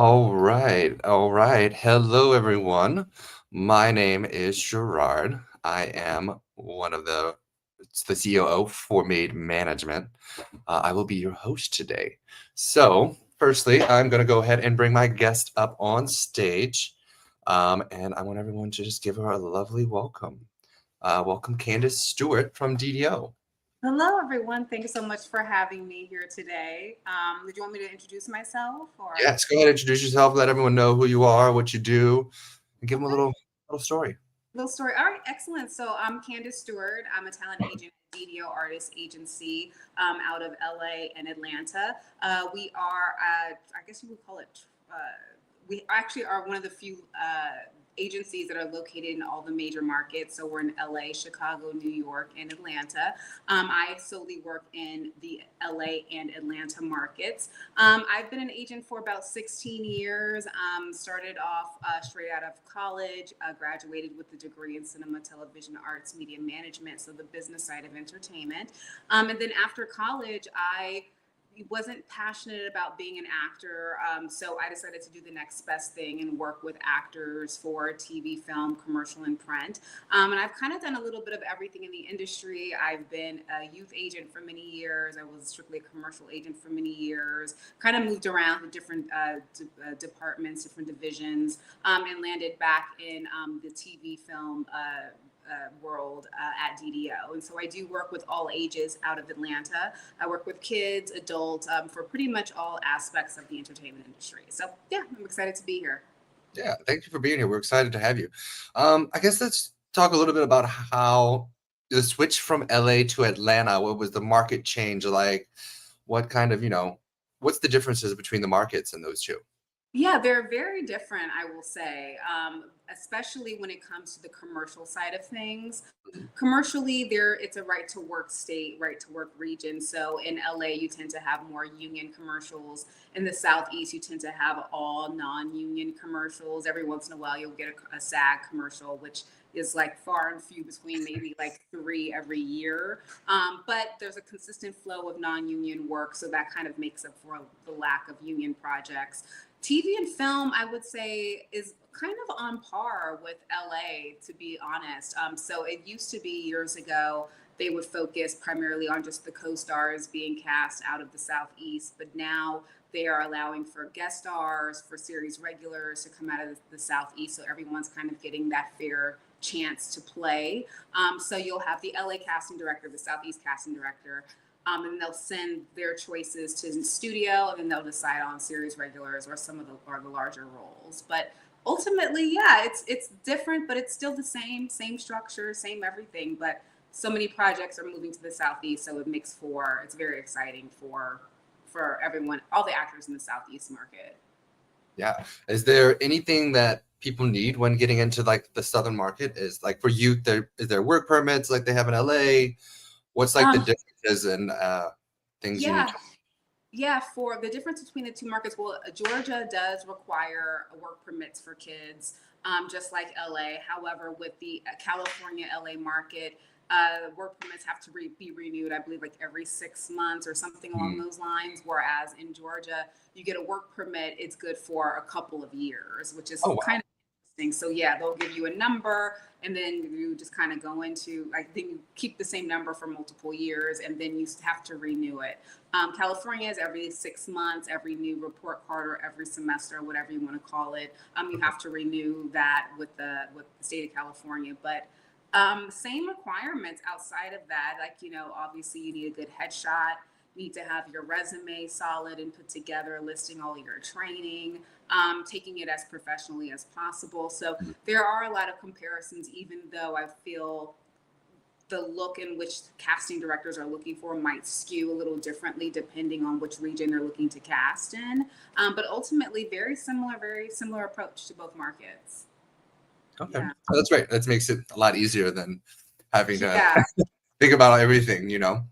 All right, all right. Hello, everyone. My name is Gerard. I am one of it's the COO for Made Management. I will be your host today. So, firstly, I'm going to go ahead and bring my guest up on stage. And I want everyone to just give her a lovely welcome. Welcome, Candice Stewart from DDO. Hello, everyone. Thanks so much for having me here today. Did you want me to introduce myself or? Yes, go ahead, introduce yourself, let everyone know who you are, what you do, and give them a Okay, little story. little story. All right, excellent. So I'm Candice Stewart. I'm a talent agent at DDO Artist Agency out of LA and Atlanta. We are, I guess you would call it, we actually are one of the few agencies that are located in all the major markets. So we're in LA, Chicago, New York, and Atlanta. I solely work in the LA and Atlanta markets. I've been an agent for about 16 years. Started off straight out of college, graduated with a degree in cinema, television arts, media management, so the business side of entertainment. And then after college, I wasn't passionate about being an actor, so I decided to do the next best thing and work with actors for TV, film, commercial, and print. And I've kind of done a little bit of everything in the industry. I've been a youth agent for many years. I was strictly a commercial agent for many years. Kind of moved around to different departments, different divisions, and landed back in the TV, film. World at DDO. And so I do work with all ages out of Atlanta. I work with kids, adults, for pretty much all aspects of the entertainment industry. So yeah, I'm excited to be here. Yeah, thank you for being here. We're excited to have you. I guess let's talk a little bit about how the switch from LA to Atlanta. What was the market change like? What kind of, what's the differences between the markets in those two? Yeah, they're very different, I will say, especially when it comes to the commercial side of things. Commercially, it's a right to work state, right to work region. So in LA, you tend to have more union commercials. In the Southeast, you tend to have all non-union commercials. Every once in a while, you'll get a SAG commercial, which is like far and few between, maybe like three every year. But there's a consistent flow of non-union work, so that kind of makes up for the lack of union projects. TV and film, I would say, is kind of on par with LA, to be honest. So it used to be years ago, they would focus primarily on just the co stars being cast out of the Southeast, but now they are allowing for guest stars, for series regulars to come out of the Southeast. So everyone's kind of getting that fair chance to play. So you'll have the LA casting director, the Southeast casting director, and they'll send their choices to the studio, and then they'll decide on series regulars or some of the larger roles. But ultimately, yeah, it's different, but it's still the same structure, same everything. But so many projects are moving to the Southeast, so it's very exciting for everyone, all the actors in the Southeast market. Yeah. Is there anything that people need when getting into like the Southern market? Is like for youth, is there work permits like they have in LA? What's like the Um, differences and things you need yeah, to? Yeah, for the difference between the two markets, well, Georgia does require work permits for kids, just like LA. However, with the California LA market, work permits have to be renewed, I believe, like every 6 months or something along Mm, those lines. Whereas in Georgia, you get a work permit, it's good for a couple of years, which is oh kind wow. of interesting. So, yeah, they'll give you a number, and then you just kind of go into, like, then you keep the same number for multiple years, and then you have to renew it. California is every 6 months, every new report card or every semester, whatever you want to call it. You have to renew that with the state of California. But same requirements outside of that. Like, obviously you need a good headshot. You need to have your resume solid and put together, listing all your training, taking it as professionally as possible. So there are a lot of comparisons, even though I feel the look in which casting directors are looking for might skew a little differently depending on which region they're looking to cast in. But ultimately, very similar approach to both markets. Okay. Yeah. Oh, that's right. That makes it a lot easier than having to Yeah. think about everything. Yeah.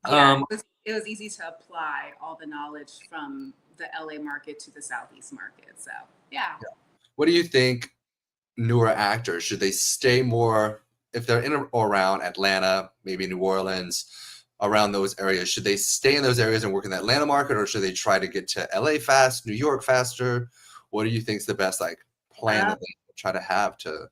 Um, It was easy to apply all the knowledge from the LA market to the Southeast market. So, yeah. what do you think newer actors should they stay more if they're in or around Atlanta, maybe New Orleans? around those areas? Should they stay in those areas and work in the Atlanta market, or should they try to get to LA fast, New York faster? What do you think is the best like plan Uh, that they try to have to,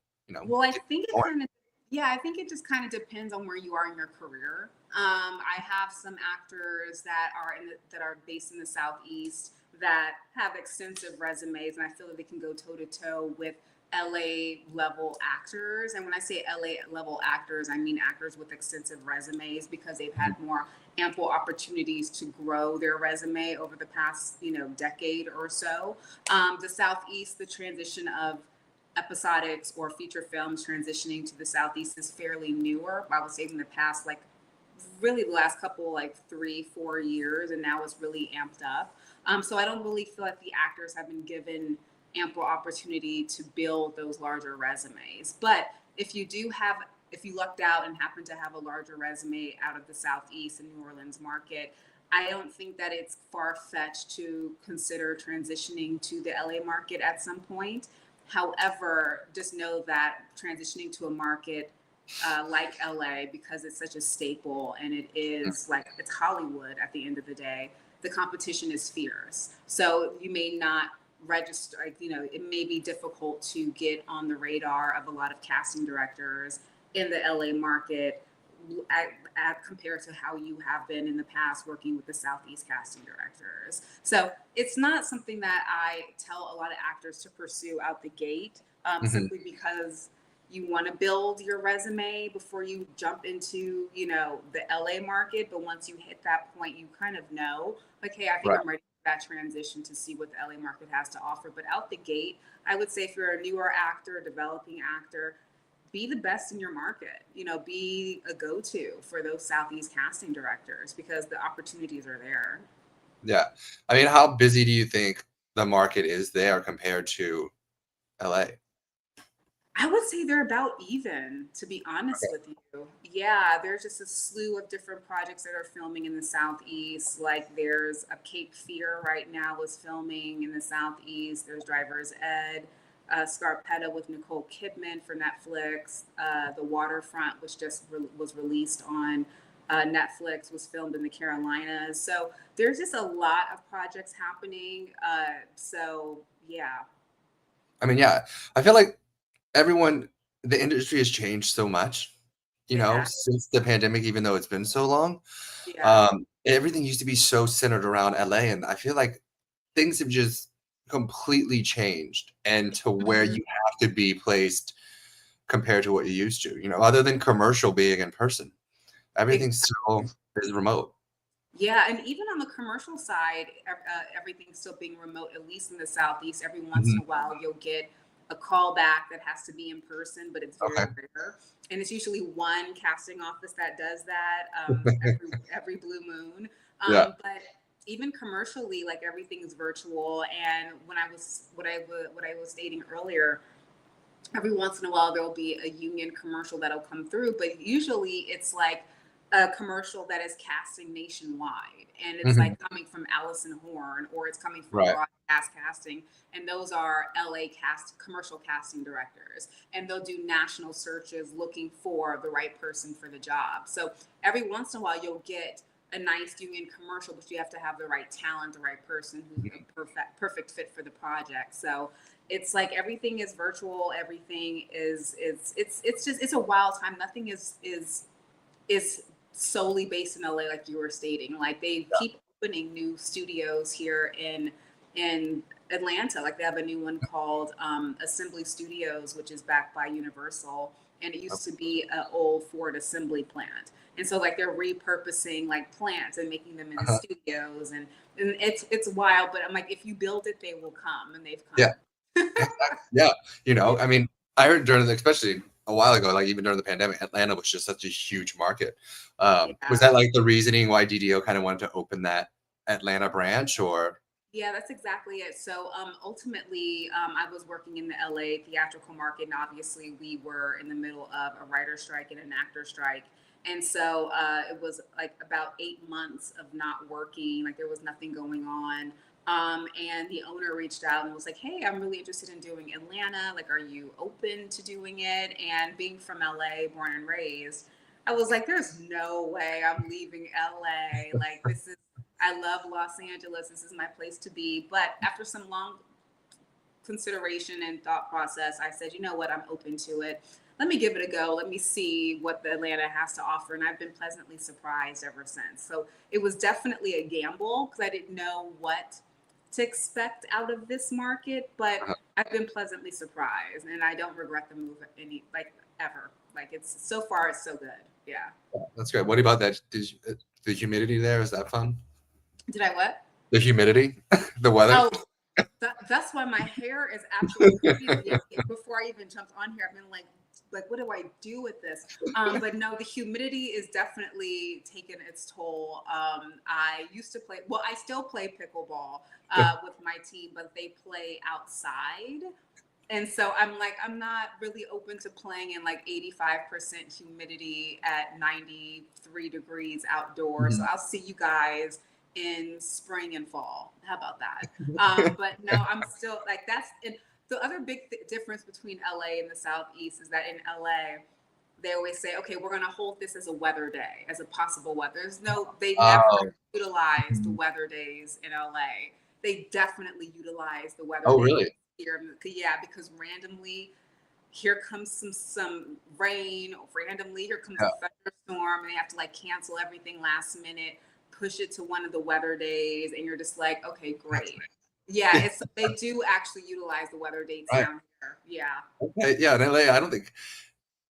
well, I get think it going? kind of, yeah, I think it just kind of depends on where you are in your career. I have some actors that are that are based in the Southeast that have extensive resumes, and I feel that they can go toe to toe with LA level actors. And when I say LA level actors, I mean actors with extensive resumes because they've Mhm. had more ample opportunities to grow their resume over the past, decade or so. The Southeast, the transition of episodics or feature films transitioning to the Southeast is fairly newer. I would say in the past, like really the last couple, like 3-4 years, and now it's really amped up. So I don't really feel like the actors have been given ample opportunity to build those larger resumes. But if you lucked out and happen to have a larger resume out of the Southeast and New Orleans market, I don't think that it's far fetched to consider transitioning to the LA market at some point. However, just know that transitioning to a market like LA, because it's such a staple and it is like it's Hollywood at the end of the day, the competition is fierce. So you may not register, like, it may be difficult to get on the radar of a lot of casting directors in the LA market compared to how you have been in the past working with the Southeast casting directors. So it's not something that I tell a lot of actors to pursue out the gate, Mhm. simply because you want to build your resume before you jump into, the LA market. But once you hit that point, you kind of know, like, hey, I think Right. I'm ready for that transition to see what the LA market has to offer. But out the gate, I would say if you're a newer actor, developing actor, be the best in your market. Be a go-to for those Southeast casting directors because the opportunities are there. Yeah. I mean, how busy do you think the market is there compared to LA? I would say they're about even, to be honest Okay. with you. Yeah, there's just a slew of different projects that are filming in the Southeast. Like there's a Cape Fear right now is filming in the Southeast. There's Driver's Ed, Scarpetta with Nicole Kidman for Netflix. The Waterfront, which just was released on Netflix, was filmed in the Carolinas. So there's just a lot of projects happening. So yeah, I mean, yeah, I feel like everyone the industry has changed so much, it has. since the pandemic, even though it's been so long. Yeah. Everything used to be so centered around LA, and I feel like things have just completely changed and to where Mhm. you have to be placed compared to what you used to, other than commercial being in person. Everything still Exactly. is remote. Yeah, and even on the commercial side, everything's still being remote, at least in the Southeast. Every once in Mhm. a while, you'll get a call back that has to be in person, but it's Okay. very rare. And it's usually one casting office that does that every blue moon. Yeah. But even commercially, like everything's virtual. And what I was stating earlier, every once in a while there will be a union commercial that'll come through, but usually it's like a commercial that is casting nationwide, and it's Mhm. like coming from Allison Horn or it's coming from Right. broadcast casting, and those are LA commercial casting directors, and they'll do national searches looking for the right person for the job. So every once in a while you'll get a nice union commercial, but you have to have the right talent, the right person who's Mhm. a perfect fit for the project. So it's like everything is virtual, everything is it's just it's a wild time. Nothing is solely based in LA, like you were stating. Like they keep opening new studios here in Atlanta. Like they have a new one called Assembly Studios, which is backed by Universal, and it used to be an old Ford assembly plant. And so like they're repurposing like plants and making them into Uh-huh. studios, and it's wild. But I'm like, if you build it, they will come, and they've Yeah. come. Yeah. I mean, I heard during especially a while ago, like even during the pandemic, Atlanta was just such a huge market. Was Yeah. that like the reasoning why DDO kind of wanted to open that Atlanta branch or? Yeah, that's exactly it. So ultimately, I was working in the LA theatrical market, and obviously, we were in the middle of a writer strike and an actor strike. And so it was like about 8 months of not working, like there was nothing going on. And the owner reached out and was like, "Hey, I'm really interested in doing Atlanta. Like, are you open to doing it?" And being from LA, born and raised, I was like, there's no way I'm leaving LA. Like, I love Los Angeles. This is my place to be. But after some long consideration and thought process, I said, you know what, I'm open to it. Let me give it a go. Let me see what the Atlanta has to offer. And I've been pleasantly surprised ever since. So it was definitely a gamble because I didn't know what to expect out of this market, but Uh-huh. I've been pleasantly surprised and I don't regret the move like ever. Like it's so far, it's so good. Yeah. That's great. What about that? The humidity there, is that fun? Did I what? The humidity, the weather. Oh, that's why my hair is absolutely crazy. Before I even jumped on here, I've been like, what do I do with this? But no, the humidity is definitely taken its toll. I used to play, well, I still play pickleball with my team, but they play outside. And so I'm like, I'm not really open to playing in like 85% humidity at 93 degrees outdoors. So Mhm. I'll see you guys in spring and fall. How about that? But no, I'm still like, that's and the other big difference between LA and the Southeast is that in LA, they always say, okay, we're going to hold this as a weather day, as a possible weather. They Oh, never utilize the mhm. weather days in LA. They definitely utilize the weather Oh, days really? here. Yeah, because randomly here comes some rain, or randomly here comes a Yeah, thunderstorm, and they have to like cancel everything last minute, push it to one of the weather days, and you're just like, okay, that's great. Yeah, it's they do actually utilize the weather dates right. down here. Yeah. Okay, yeah, in LA, I don't think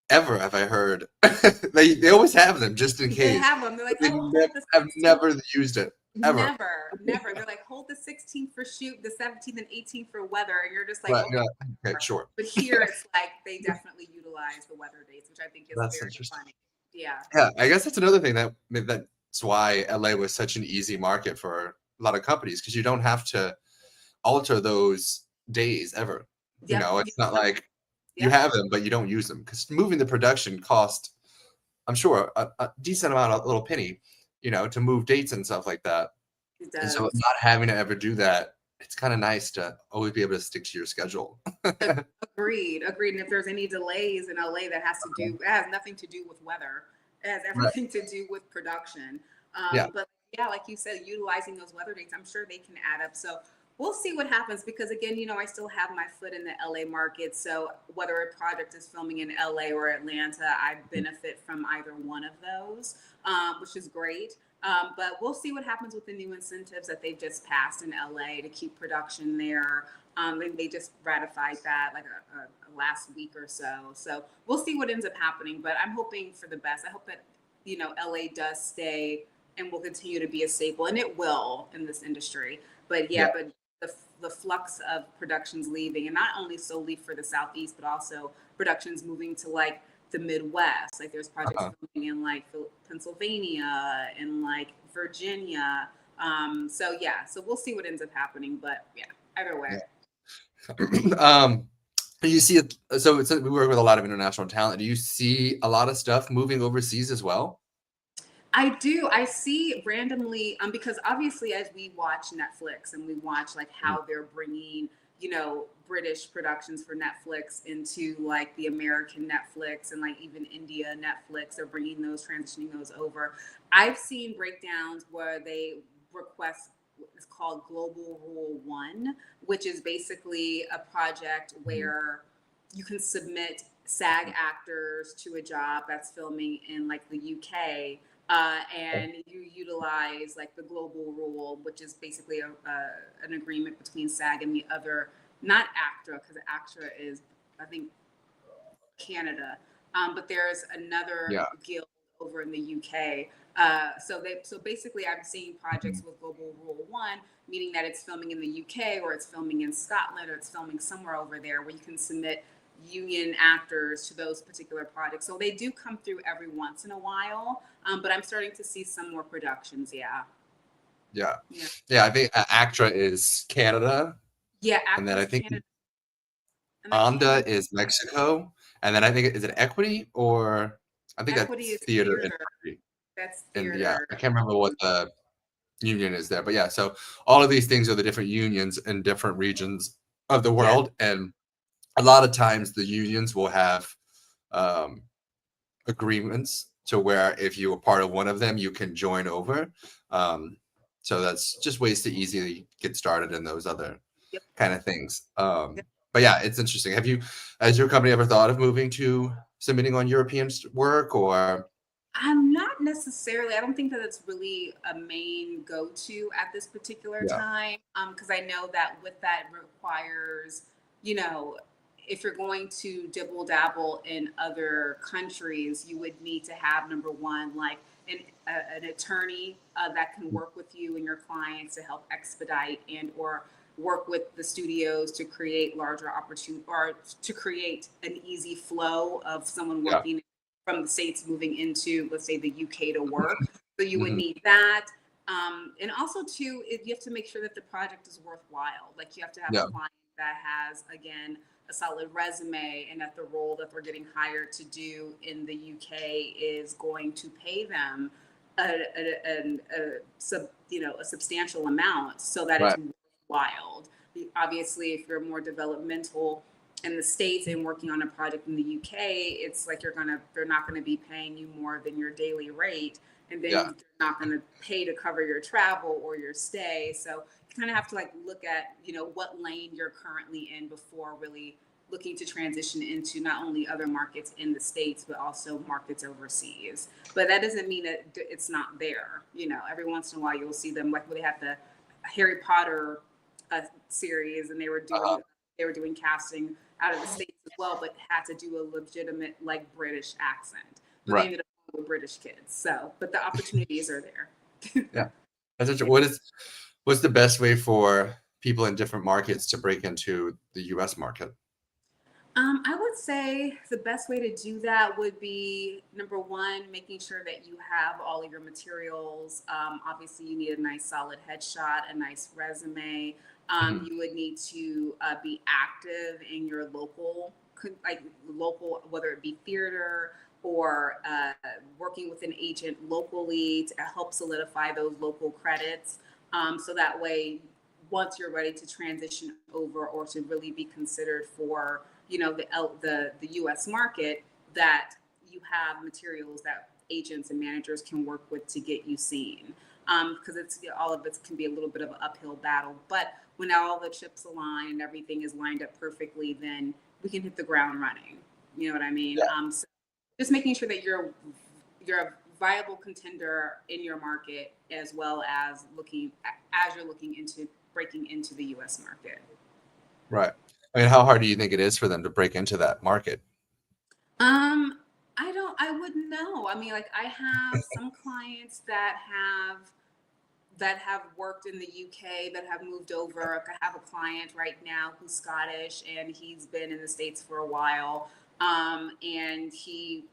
ever have I heard they always have them just in They case, have them. They're but like, they oh, hold the have 16th. never used it ever. Never, never. They're like, hold the 16th for shoot, the 17th and 18th for weather. And you're just like, But okay. yeah, okay, sure. But here it's like they definitely utilize the weather dates, which I think is That's very interesting. funny. Yeah. Yeah, I guess that's another thing that's why LA was such an easy market for a lot of companies because you don't have to alter those days ever. Yep. It's not like you Yep. have them but you don't use them because moving the production cost, I'm sure, a decent amount of little penny, to move dates and stuff like that. It And so does. not having to ever do that, it's kind of nice to always be able to stick to your schedule. Agreed. Agreed. And if there's any delays in LA it has nothing to do with weather. It has Right. everything to do with production. Yeah. But yeah, like you said, utilizing those weather dates, I'm sure they can add up. So we'll see what happens because again, I still have my foot in the LA market. So whether a project is filming in LA or Atlanta, I benefit from either one of those, which is great. But we'll see what happens with the new incentives that they've just passed in LA to keep production there. And they just ratified that like a last week or so. So we'll see what ends up happening. But I'm hoping for the best. I hope that LA does stay and will continue to be a staple, and it will in this industry. But Yeah. yeah, but the flux of productions leaving, and not only solely for the Southeast, but also productions moving to like the Midwest. Like there's projects Uh-huh. filming in like Pennsylvania and like Virginia. So yeah, so we'll see what ends up happening. But yeah, either way. Yeah. You see it. So we work with a lot of international talent. Do you see a lot of stuff moving overseas as well? I do. I see randomly, because obviously, as we watch Netflix and we watch like Mhm. how they're bringing, British productions for Netflix into like the American Netflix and like even India Netflix, they're bringing those, transitioning those over. I've seen breakdowns where they request it's called Global Rule One, which is basically a project Mhm. where you can submit SAG actors to a job that's filming in like the UK, and you utilize like the global rule, which is basically an agreement between SAG and the other, not ACTRA, because ACTRA is, I think, Canada, but there's another Yeah. guild over in the UK. So basically, I'm seeing projects Mhm. with Global Rule One, meaning that it's filming in the UK or it's filming in Scotland or it's filming somewhere over there where you can submit union actors to those particular projects. So they do come through every once in a while, but I'm starting to see some more productions. Yeah, Yeah. yeah, Yeah. I think ACTRA is Canada, yeah. and then I Actors think Canada, and I can't AMDA remember. is Mexico, and then I think is it Equity or I think Equity that's is theater and theater. Equity. That's And yeah, theater. I can't remember what the union is there, but yeah. So all of these things are the different unions in different regions of the Yeah. world, and a lot of times the unions will have um, agreements to where if you were part of one of them, you can join over. So that's just ways to easily get started in those other Yep. kind of things. But yeah, it's interesting. Has your company ever thought of moving to submitting on European work or? I'm not necessarily. I don't think that it's really a main go-to at this particular Yeah, time. Because I know that with that requires, you know, if you're going to dibble dabble in other countries, you would need to have number one, like an attorney that can work with you and your clients to help expedite and or work with the studios to create larger opportunity or to create an easy flow of someone yeah, working from the States moving into, let's say, the UK to work. So you would hmm need that. And also, too, you have to make sure that the project is worthwhile. Like you have to have a yeah, client that has, again, a solid resume and that the role that they're getting hired to do in the UK is going to pay them a substantial amount so that it's right, worthwhile. Obviously, if you're more developmental in the States and working on a project in the UK, it's like they're not gonna be paying you more than your daily rate, and then yeah, they're not gonna pay to cover your travel or your stay. So you kind of have to like look at what lane you're currently in before really looking to transition into not only other markets in the States but also markets overseas. But that doesn't mean that it's not there. Every once in a while you'll see them, like when they had the Harry Potter series, and uh-huh, they were doing casting out of the States as well, but had to do a legitimate like British accent. But they right, ended up with British kids. So, but the opportunities are there. yeah. That's interesting. Yeah. What's the best way for people in different markets to break into the U.S. market? I would say the best way to do that would be number one, making sure that you have all of your materials. Obviously, you need a nice solid headshot, a nice resume. Mhm. You would need to be active in your local, whether it be theater or working with an agent locally to help solidify those local credits. So that way, once you're ready to transition over or to really be considered for the U.S. market, that you have materials that agents and managers can work with to get you seen. Because all of it can be a little bit of an uphill battle, but when all the chips align and everything is lined up perfectly, then we can hit the ground running. You know what I mean? Yeah, So just making sure that you're a viable contender in your market as well as you're looking into breaking into the U.S. market. right. I mean, how hard do you think it is for them to break into that market? Um, I wouldn't know. I mean, like I have some clients that have worked in the UK that have moved over. Like I have a client right now who's Scottish and he's been in the States for a while. And he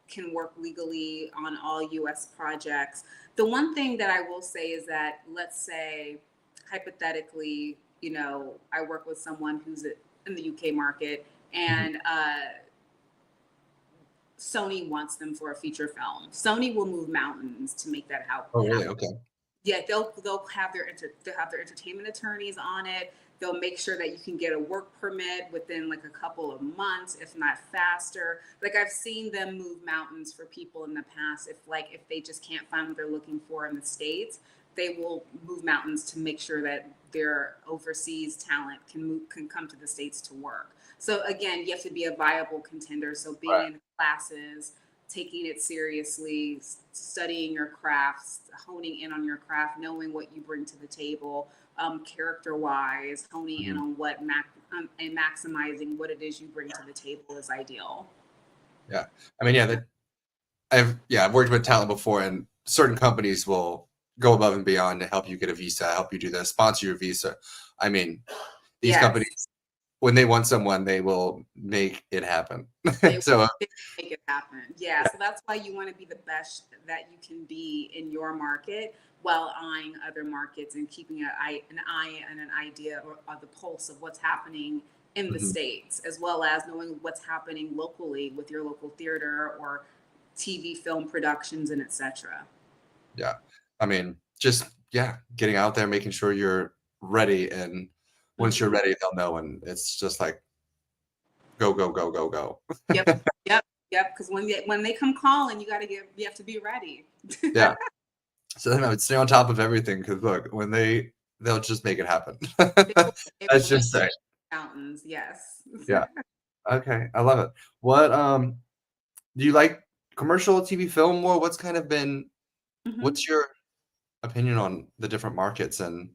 can work legally on all US projects. The one thing that I will say is that, let's say, hypothetically, I work with someone who's in the UK market Mhm. and Sony wants them for a feature film. Sony will move mountains to make that Oh, happen. really? Okay. Yeah, they'll have they'll have their entertainment attorneys on it. They'll make sure that you can get a work permit within like a couple of months, if not faster. Like I've seen them move mountains for people in the past. If they just can't find what they're looking for in the States, they will move mountains to make sure that their overseas talent can come to the States to work. So again, you have to be a viable contender. So being Right. in classes, taking it seriously, studying your crafts, honing in on your craft, knowing what you bring to the table, character wise, honing in Mhm. on and maximizing what it is you bring to the table is ideal. Yeah. I mean, I've worked with talent before, and certain companies will go above and beyond to help you get a visa, help you do this, sponsor your visa. I mean, these Yes, companies, when they want someone, they will make it happen. they So, they make it happen. Yeah, so that's why you want to be the best that you can be in your market while eyeing other markets and keeping an eye and an idea of the pulse of what's happening in the mhm, states, as well as knowing what's happening locally with your local theater or TV film productions and etc. yeah. I mean, just yeah, getting out there, making sure you're ready, and once you're Hmm. ready, they'll know, and it's just like go, go, go, go, Yep. go. Yep. Yep, because when they come calling, you have to be ready. Yeah. So then I would stay on top of everything because look, when they'll just make it happen. They Let's will make just say. mountains. Yes. Yeah. Okay. I love it. What do you like commercial TV film more? Mhm. What's your opinion on the different markets and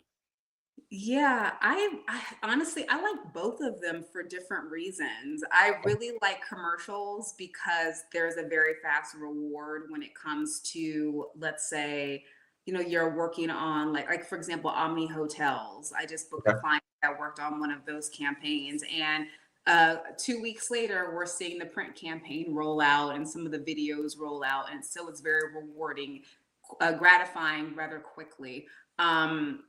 Yeah, I honestly I like both of them for different reasons. I really like commercials because there's a very fast reward when it comes to, let's say, you're working on like for example, Omni Hotels. I just booked a okay. client that worked on one of those campaigns, and 2 weeks later, we're seeing the print campaign roll out and some of the videos roll out, and so it's very rewarding, gratifying rather quickly. Um,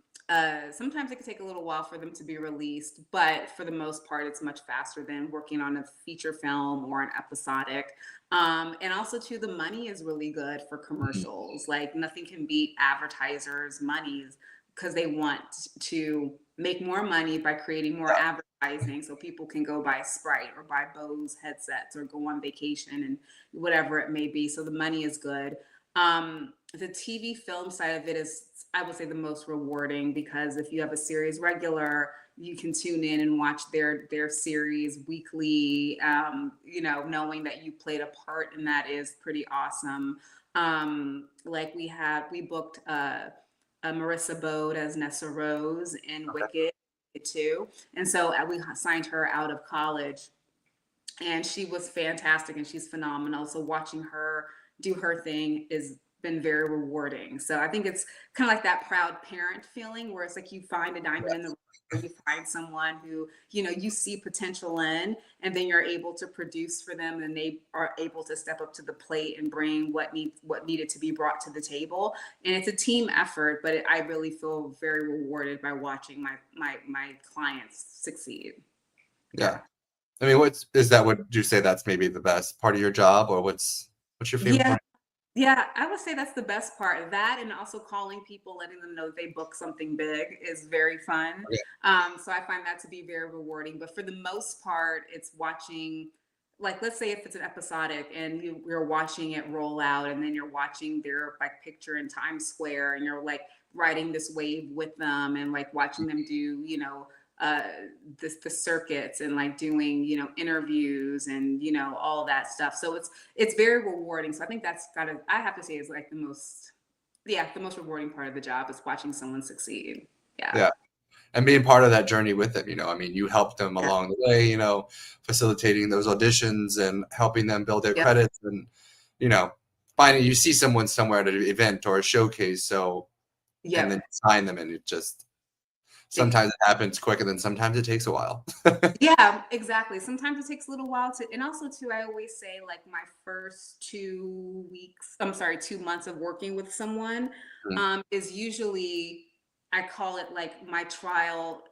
Sometimes it can take a little while for them to be released, but for the most part, it's much faster than working on a feature film or an episodic. And also, too, the money is really good for Mhm. commercials. Like nothing can beat advertisers' monies because they want to make more money by creating more advertising, so people can go buy Sprite or buy Bose headsets or go on vacation and whatever it may be. So the money is good. The TV film side of it is, I would say, the most rewarding because if you have a series regular, you can tune in and watch their series weekly. Knowing that you played a part in that is pretty awesome. Like we booked Marissa Bode as Nessa Rose in Okay. Wicked too, and so we signed her out of college, and she was fantastic and she's phenomenal. So watching her do her thing has been very rewarding. So I think it's kind of like that proud parent feeling where it's like you find a diamond in the rough, or you find someone who you see potential in, and then you're able to produce for them, and they are able to step up to the plate and bring what needed to be brought to the table. And it's a team effort, but I really feel very rewarded by watching my clients succeed. Yeah. Yeah. I mean, what's is that would you say that's maybe the best part of your job or what's your favorite Yeah. part? Yeah, I would say that's the best part. That and also calling people, letting them know they booked something big is very fun. Okay. So I find that to be very rewarding. But for the most part, it's watching, like, let's say if it's an episodic and you're watching it roll out, and then you're watching their like picture in Times Square, and you're like riding this wave with them, and like watching them do, uh the circuits, and like doing interviews and all that stuff. So it's very rewarding. So I think that's gotta, I have to say, is like the most rewarding part of the job is watching someone succeed. Yeah. Yeah. And being part of that journey with them, I mean, you helped them Yeah. along the way, facilitating those auditions and helping them build their Yep. credits and, you know, finding you see someone somewhere at an event or a showcase, and then Yep. sign them and it just It- sometimes it happens quick and then sometimes it takes a while. yeah, exactly. Sometimes it takes a little while to, and also too, I always say like my first 2 weeks, I'm sorry, 2 months of working with someone Mhm. is usually, I call it like my trial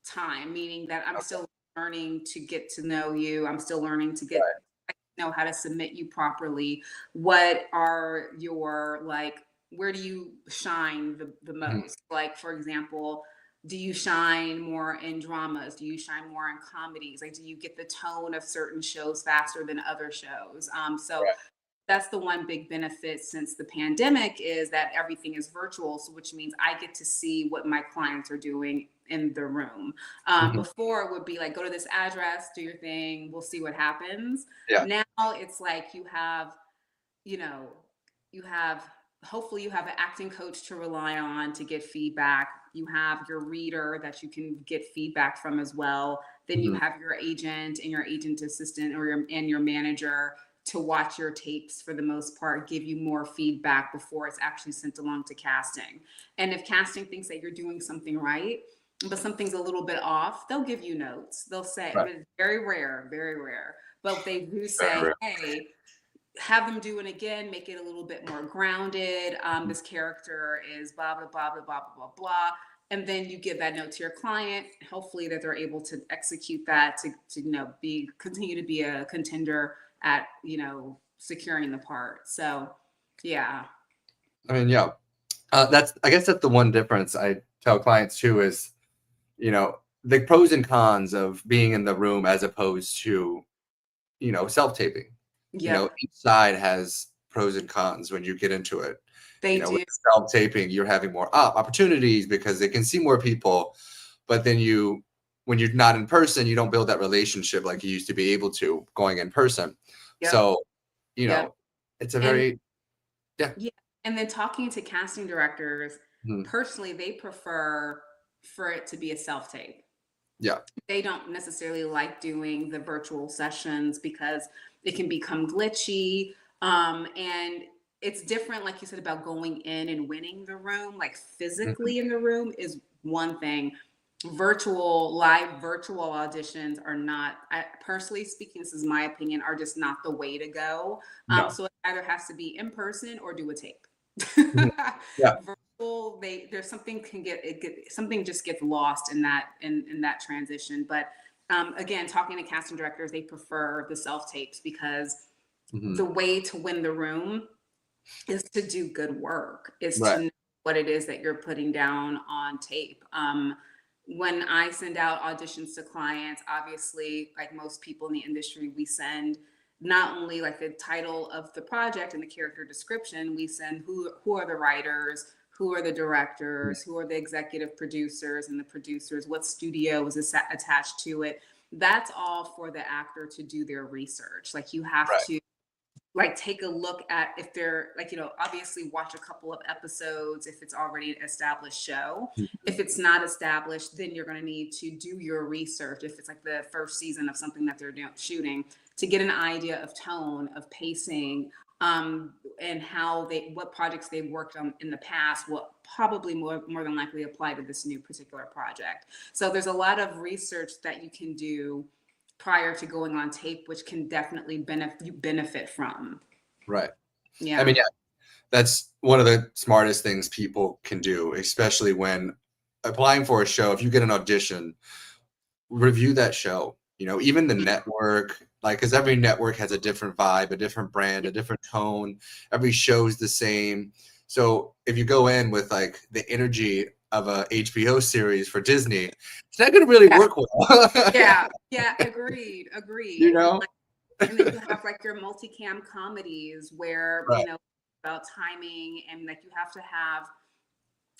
time, meaning that I'm Okay. still learning to get to know you. I'm still learning to get Right. know how to submit you properly. What are your like, where do you shine the Mhm. most? Like, for example, do you shine more in dramas? Do you shine more in comedies? Like, do you get the tone of certain shows faster than other shows? So Right. that's the one big benefit since the pandemic, is that everything is virtual. So which means I get to see what my clients are doing in the room. Mhm. Before it would be like, go to this address, do your thing, we'll see what happens. Yeah. Now it's like you know, you have, hopefully you have an acting coach to rely on to get feedback. You have your reader that you can get feedback from as well. Then you Mhm. have your agent and your agent assistant, and your manager to watch your tapes for the most part, give you more feedback before it's actually sent along to casting. And if casting thinks that you're doing something right, but something's a little bit off, they'll give you notes. They'll say, Right. but it's very rare. But they do Very say, rare. hey, have them do it again, make it a little bit more grounded. This character is blah, blah, blah, blah, blah, blah, blah. And then you give that note to your client, hopefully that they're able to execute that to continue to be a contender at, securing the part. So yeah. I mean, yeah. I guess that's the one difference I tell clients too is, the pros and cons of being in the room as opposed to, self-taping. Yep, each side has pros and cons when you get into it. they do. With self-taping, you're having more opportunities because they can see more people, but then when you're not in person, you don't build that relationship like you used to be able to going in person. Yep, So, yep. it's a And very, yeah. yeah, and then talking to casting directors, Mhm. personally, they prefer for it to be a self tape. Yeah. They don't necessarily like doing the virtual sessions because it can become glitchy. And it's different, like you said, about going in and winning the room, like Mhm. physically in the room is one thing. Live virtual auditions are not, personally speaking, this is my opinion, are just not the way to go. No. So it either has to be in person or do a tape. Mhm. Yeah. Virtual, there's something something just gets lost in that transition. But again, talking to casting directors, they prefer the self tapes because the Mhm. way to win the room is to do good work, is Right. to know what it is that you're putting down on tape. When I send out auditions to clients, obviously, like most people in the industry, we send not only like the title of the project and the character description, we send who are the writers, who are the directors, who are the executive producers and the producers, what studio is attached to it. That's all for the actor to do their research. Like you have Right. to like take a look at if they're like, obviously watch a couple of episodes if it's already an established show. Mhm. If it's not established, then you're going to need to do your research if it's like the first season of something that they're shooting, to get an idea of tone, of pacing, and what projects they've worked on in the past will probably more than likely apply to this new particular project. So there's a lot of research that you can do prior to going on tape, which can definitely benefit from. Right. I mean, Yeah. yeah, that's one of the smartest things people can do, especially when applying for a show. If you get an audition, review that show. Even the network, like, because every network has a different vibe, a different brand, a different tone. Every show's the same. So if you go in with like the energy of a HBO series for Disney, it's not going to really Yeah. work well. Yeah. Yeah. Agreed. Agreed. you know? And then you have like your multicam comedies where, Right. about timing, and like you have to have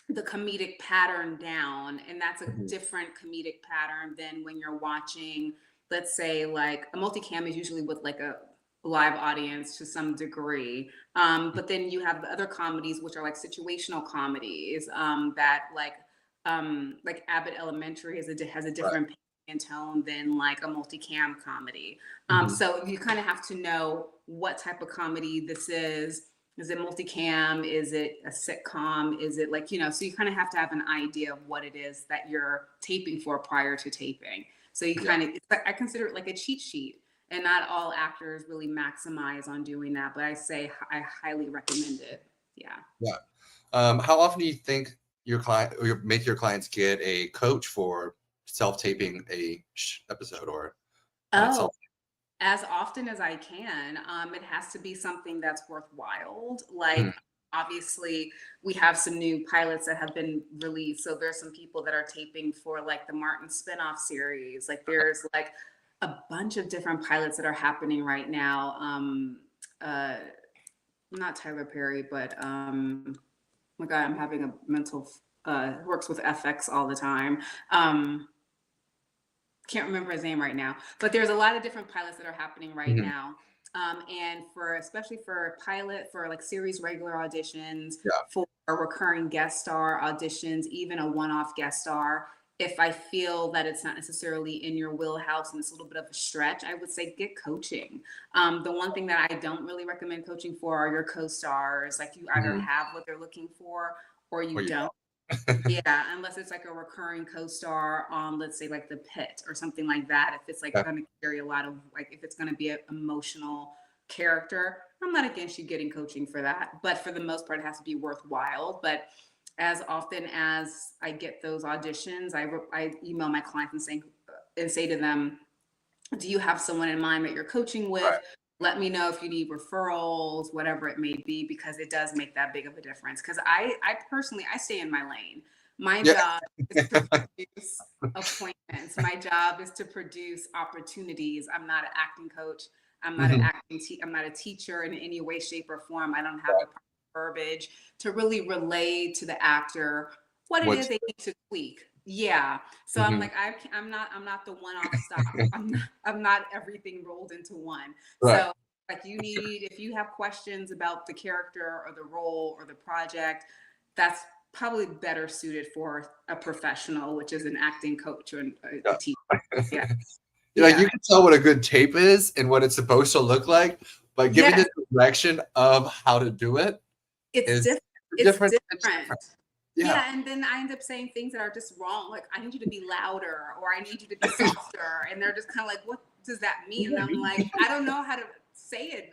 the comedic pattern down, and that's a Mhm. different comedic pattern than when you're watching, let's say, like a multicam is usually with like a live audience to some degree, but then you have the other comedies which are like situational comedies, that like Abbott Elementary has a Right. different and tone than like a multicam comedy. Mhm. So you kind of have to know what type of comedy this is. Is it multicam? Is it a sitcom? Is it like, so you kind of have to have an idea of what it is that you're taping for prior to taping. So you Yeah. kind of, I consider it like a cheat sheet, and not all actors really maximize on doing that, but I highly recommend it. Yeah. Yeah. How often do you think your client or make your clients get a coach for self-taping a episode or Oh, self? as often as I can. It has to be something that's worthwhile. Like, Mhm. obviously, we have some new pilots that have been released. So there's some people that are taping for like the Martin spinoff series. Like, there's like a bunch of different pilots that are happening right now. Uh, Not Tyler Perry, but oh my God, I'm having a mental. Works with FX all the time. Um, can't remember his name right now, but there's a lot of different pilots that are happening right Mhm. now. And especially for pilot, for like series regular auditions, Yeah. for recurring guest star auditions, even a one-off guest star, if I feel that it's not necessarily in your wheelhouse and it's a little bit of a stretch, I would say get coaching. The one thing that I don't really recommend coaching for are your co-stars. Like, you either Mhm. have what they're looking for or you Or you don't. don't. Yeah, unless it's like a recurring co-star on, let's say, like The Pit or something like that. If it's like Yeah. going to carry a lot of like, if it's going to be an emotional character, I'm not against you getting coaching for that. But for the most part, it has to be worthwhile. But as often as I get those auditions, I email my clients and say to them, do you have someone in mind that you're coaching with? Right. Let me know if you need referrals, whatever it may be, because it does make that big of a difference. Because I personally, I stay in my lane. My Yeah. job is to produce appointments. My job is to produce opportunities. I'm not an acting coach. I'm not an Mhm. acting I'm not a teacher in any way, shape, or form. I don't have the proper verbiage to really relay to the actor what it is What's they need to tweak. Yeah. So I'm mhm. like, I'm not the one-off stop. I'm not everything rolled into one. Right. So like if you have questions about the character or the role or the project, that's probably better suited for a professional, which is an acting coach or a Yeah. teacher. Yeah. Like, Yeah. you can tell what a good tape is and what it's supposed to look like, but giving Yes. the direction of how to do it It's is different. It's it's different. different. Yeah. Yeah, and then I end up saying things that are just wrong. Like, I need you to be louder, or I need you to be softer. And they're just kind of like, what does that mean? And I'm like, I don't know how to say it.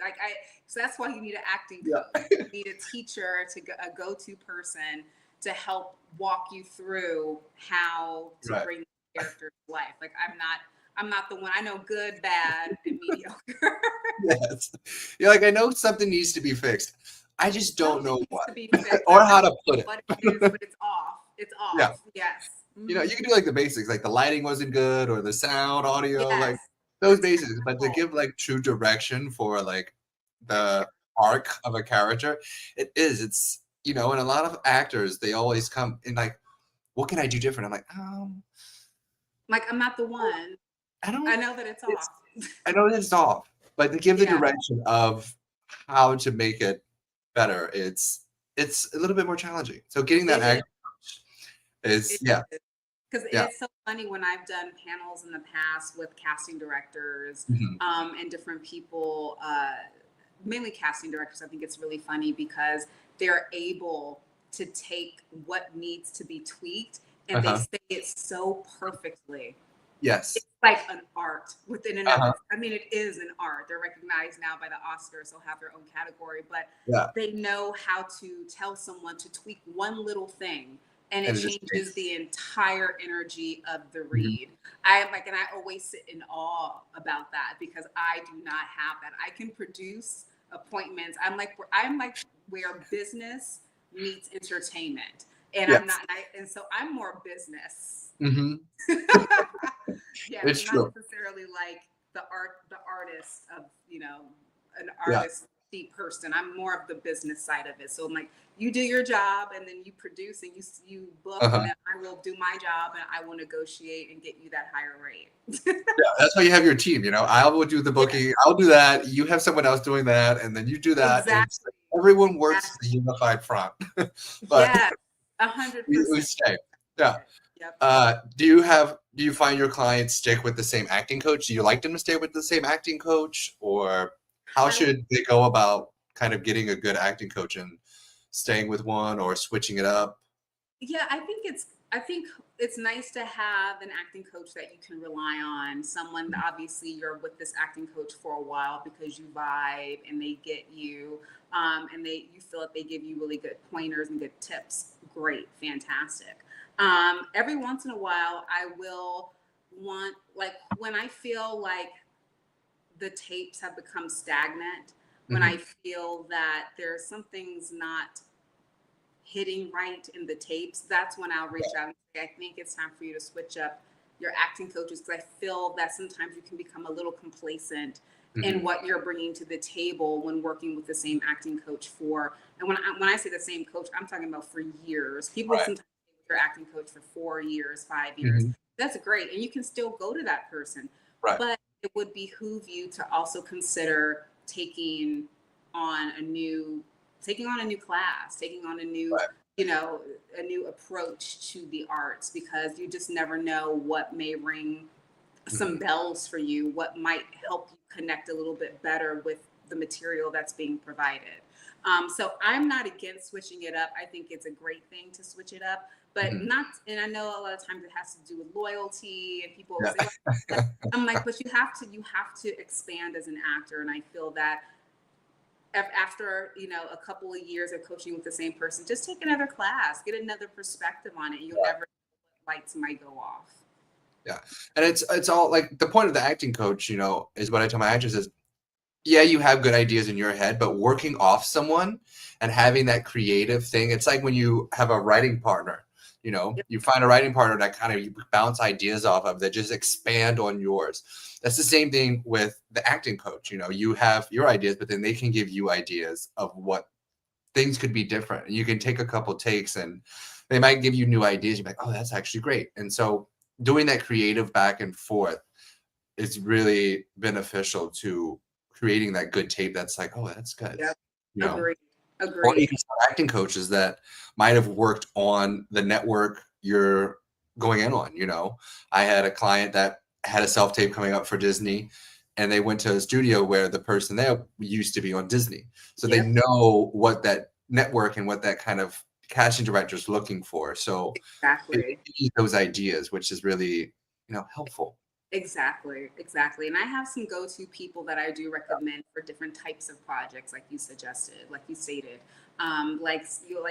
So that's why you need an acting Yeah. coach. You need a teacher, a go-to person to help walk you through how to Right. bring the character to life. Like, I'm not the one. I know good, bad, and mediocre. Yes. You're like, I know something needs to be fixed. I just don't Something know needs what to be fixed. or I how really to don't put know it. what it is, but it's off. It's Yeah. off. Yes. You know, Mhm. you can do like the basics, like the lighting wasn't good or the sound, audio, like Yes. those The basics. But to technical. give like true direction for like The the arc of a character, it's and a lot of actors, they always come in like, what can I do different? I'm like, Like, I'm not the one. I I don't know that it's it's off. I know it's off, but to give the Yeah, direction of how to make it better, it's a little bit more challenging. So getting that it is. actor is It yeah, is. Because yeah. it's so funny when I've done panels in the past with casting directors Mhm. and different people, mainly casting directors. I think it's really funny because they're able to take what needs to be tweaked and they Uh-huh. say it so perfectly. Yes. It's like an art within and of Uh-huh. it. I mean, it is an art. They're recognized now by the Oscars. They'll have their own category, but Yeah. they know how to tell someone to tweak one little thing and it And it just changes makes the entire energy of the mhm. read. I am like, and I always sit in awe about that because I do not have that. I can produce appointments. I'm like where business meets entertainment. And I'm Yes. not, and so I'm more business. Mhm. Yes, It's I'm not true. necessarily like the artist of, an Yeah. artist person. I'm more of the business side of it. So I'm like, you do your job and then you produce and you book and Uh-huh. then I will do my job and I will negotiate and get you that higher rate. Yeah, that's why you have your team, I will do the Yeah, booking, I'll do that, you have someone else doing that, and then you do that, and it's like exactly. everyone works Exactly. as a unified front. But Yes, a hundred we percent. stay. Yeah. Yep. Do you find your clients stick with the same acting coach? Do you like them to stay with the same acting coach, or how I should they go about kind of getting a good acting coach and staying with one or switching it up? Yeah, I think it's nice to have an acting coach that you can rely on. Someone that obviously you're with this acting coach for a while because you vibe and they get you, and you feel that they give you really good pointers and good tips. Great, fantastic. Every once in a while, I will want like when I feel like the tapes have become stagnant, when I Mhm. feel that there's some things not hitting right in the tapes, that's when I'll reach out and say, I think it's time for you to switch up your acting coaches because I feel that sometimes you can become a little complacent in Mhm. what you're bringing to the table when working with the same acting coach for. And when I say the same coach, I'm talking about for years. People Right. sometimes stay with your acting coach for 4 years, 5 years. Mhm. That's great, and you can still go to that person, Right. but it would behoove you to also consider on a new taking on a new class, taking on Right. you know, a new approach to the arts because you just never know what may ring some Mhm. bells for you, what might help you connect a little bit better with the material that's being provided. So I'm not against switching it up. I think it's a great thing to switch it up, but Mhm. not. And I know a lot of times it has to do with loyalty, and people Yeah. say, "Well," I'm like, but you have to expand as an actor, and I feel that after a couple of years of coaching with the same person, just take another class, get another perspective on it. You'll Yeah. never know what lights might go off. Yeah. And it's all like the point of the acting coach, is what I tell my actors is, yeah, you have good ideas in your head, but working off someone and having that creative thing, it's like when you have a writing partner. You know, Yep. you find a writing partner that kind of you bounce ideas off of that just expand on yours. That's the same thing with the acting coach. You know, you have your ideas, but then they can give you ideas of what things could be different. And you can take a couple takes and they might give you new ideas. You're like, oh, that's actually great. And so doing that creative back and forth is really beneficial to creating that good tape that's like, oh, that's good. Yep. You know, Agreed. or Agreed. even some acting coaches that might have worked on the network you're going in on. You know, I had a client that had a self tape coming up for Disney, and they went to a studio where the person there used to be on Disney, so they Yep. know what that network and what that kind of casting director is looking for. So it Exactly. gives you those ideas, which is really helpful. Exactly, exactly. And I have some go-to people that I do recommend for different types of projects, like you suggested, like you stated. Like